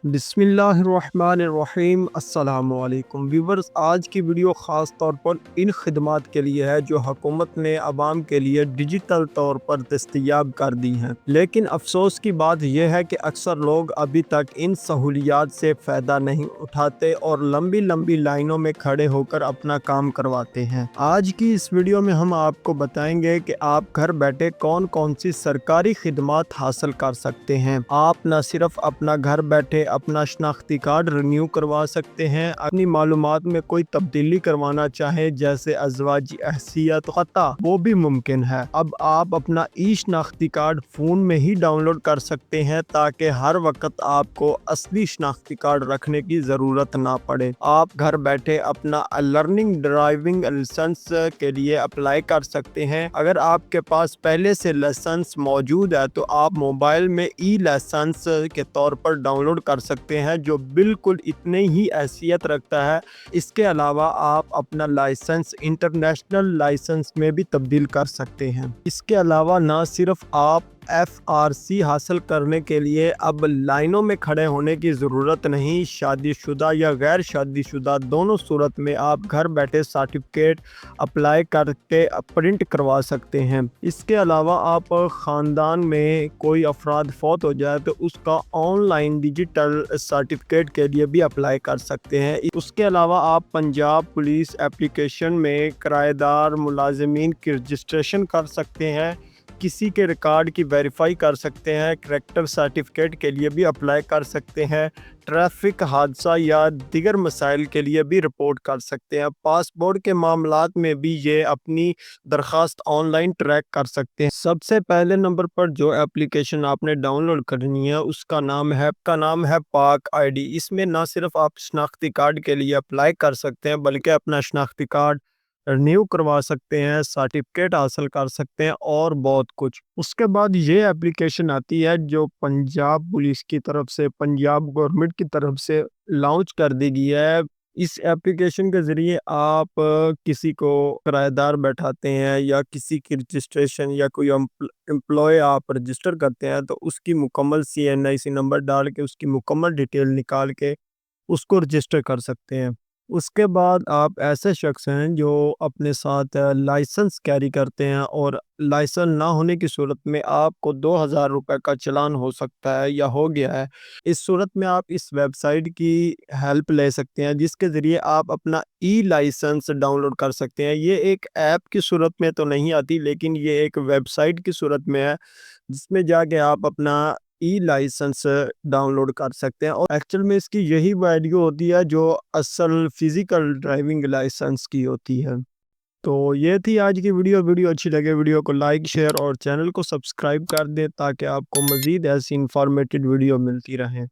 بسم اللہ الرحمن الرحیم۔ السلام علیکم ویورز، آج کی ویڈیو خاص طور پر ان خدمات کے لیے ہے جو حکومت نے عوام کے لیے ڈیجیٹل طور پر دستیاب کر دی ہیں، لیکن افسوس کی بات یہ ہے کہ اکثر لوگ ابھی تک ان سہولیات سے فائدہ نہیں اٹھاتے اور لمبی لمبی لائنوں میں کھڑے ہو کر اپنا کام کرواتے ہیں۔ آج کی اس ویڈیو میں ہم آپ کو بتائیں گے کہ آپ گھر بیٹھے کون کون سی سرکاری خدمات حاصل کر سکتے ہیں۔ آپ نہ صرف اپنا گھر بیٹھے اپنا شناختی کارڈ رینیو کروا سکتے ہیں، اپنی معلومات میں کوئی تبدیلی کروانا چاہیں جیسے ازواجی حیثیت خطہ، وہ بھی ممکن ہے۔ اب آپ اپنا ای شناختی کارڈ فون میں ہی ڈاؤن لوڈ کر سکتے ہیں تاکہ ہر وقت آپ کو اصلی شناختی کارڈ رکھنے کی ضرورت نہ پڑے۔ آپ گھر بیٹھے اپنا لرننگ ڈرائیونگ لائسنس کے لیے اپلائی کر سکتے ہیں۔ اگر آپ کے پاس پہلے سے لائسنس موجود ہے تو آپ موبائل میں ای لائسنس کے طور پر ڈاؤن لوڈ کر سکتے ہیں، جو بالکل اتنے ہی حیثیت رکھتا ہے۔ اس کے علاوہ آپ اپنا لائسنس انٹرنیشنل لائسنس میں بھی تبدیل کر سکتے ہیں۔ اس کے علاوہ نہ صرف آپ FRC حاصل کرنے کے لیے اب لائنوں میں کھڑے ہونے کی ضرورت نہیں، شادی شدہ یا غیر شادی شدہ دونوں صورت میں آپ گھر بیٹھے سرٹیفکیٹ اپلائی کر کے پرنٹ کروا سکتے ہیں۔ اس کے علاوہ آپ خاندان میں کوئی افراد فوت ہو جائے تو اس کا آن لائن ڈیجیٹل سرٹیفکیٹ کے لیے بھی اپلائی کر سکتے ہیں۔ اس کے علاوہ آپ پنجاب پولیس اپلیکیشن میں کرایہ دار ملازمین کی رجسٹریشن کر سکتے ہیں، کسی کے ریکارڈ کی ویریفائی کر سکتے ہیں، کریکٹر سرٹیفکیٹ کے لیے بھی اپلائی کر سکتے ہیں، ٹریفک حادثہ یا دیگر مسائل کے لیے بھی رپورٹ کر سکتے ہیں۔ پاسپورٹ کے معاملات میں بھی یہ اپنی درخواست آن لائن ٹریک کر سکتے ہیں۔ سب سے پہلے نمبر پر جو اپلیکیشن آپ نے ڈاؤن لوڈ کرنی ہے اس کا نام ہے پاک آئی ڈی۔ اس میں نہ صرف آپ شناختی کارڈ کے لیے اپلائی کر سکتے ہیں بلکہ اپنا شناختی کارڈ رینیو کروا سکتے ہیں، سرٹیفکیٹ حاصل کر سکتے ہیں اور بہت کچھ۔ اس کے بعد یہ اپلیکیشن آتی ہے جو پنجاب پولیس کی طرف سے، پنجاب گورنمنٹ کی طرف سے لانچ کر دی گئی ہے۔ اس اپلیکیشن کے ذریعے آپ کسی کو کرایہ دار بیٹھاتے ہیں یا کسی کی رجسٹریشن یا کوئی امپلائی آپ رجسٹر کرتے ہیں تو اس کی مکمل CNIC نمبر ڈال کے اس کی مکمل ڈیٹیل نکال کے اس کو رجسٹر کر سکتے ہیں۔ اس کے بعد آپ ایسے شخص ہیں جو اپنے ساتھ لائسنس کیری کرتے ہیں اور لائسنس نہ ہونے کی صورت میں آپ کو 2000 روپے کا چلان ہو سکتا ہے یا ہو گیا ہے۔ اس صورت میں آپ اس ویب سائٹ کی ہیلپ لے سکتے ہیں جس کے ذریعے آپ اپنا ای لائسنس ڈاؤن لوڈ کر سکتے ہیں۔ یہ ایک ایپ کی صورت میں تو نہیں آتی لیکن یہ ایک ویب سائٹ کی صورت میں ہے جس میں جا کے آپ اپنا ای لائسنس ڈاؤن لوڈ کر سکتے ہیں، اور ایکچول میں اس کی یہی ویلیو ہوتی ہے جو اصل فزیکل ڈرائیونگ لائسنس کی ہوتی ہے۔ تو یہ تھی آج کی ویڈیو اچھی لگے ویڈیو کو لائک شیئر اور چینل کو سبسکرائب کر دیں تاکہ آپ کو مزید ایسی انفارمیٹڈ ویڈیو ملتی رہیں۔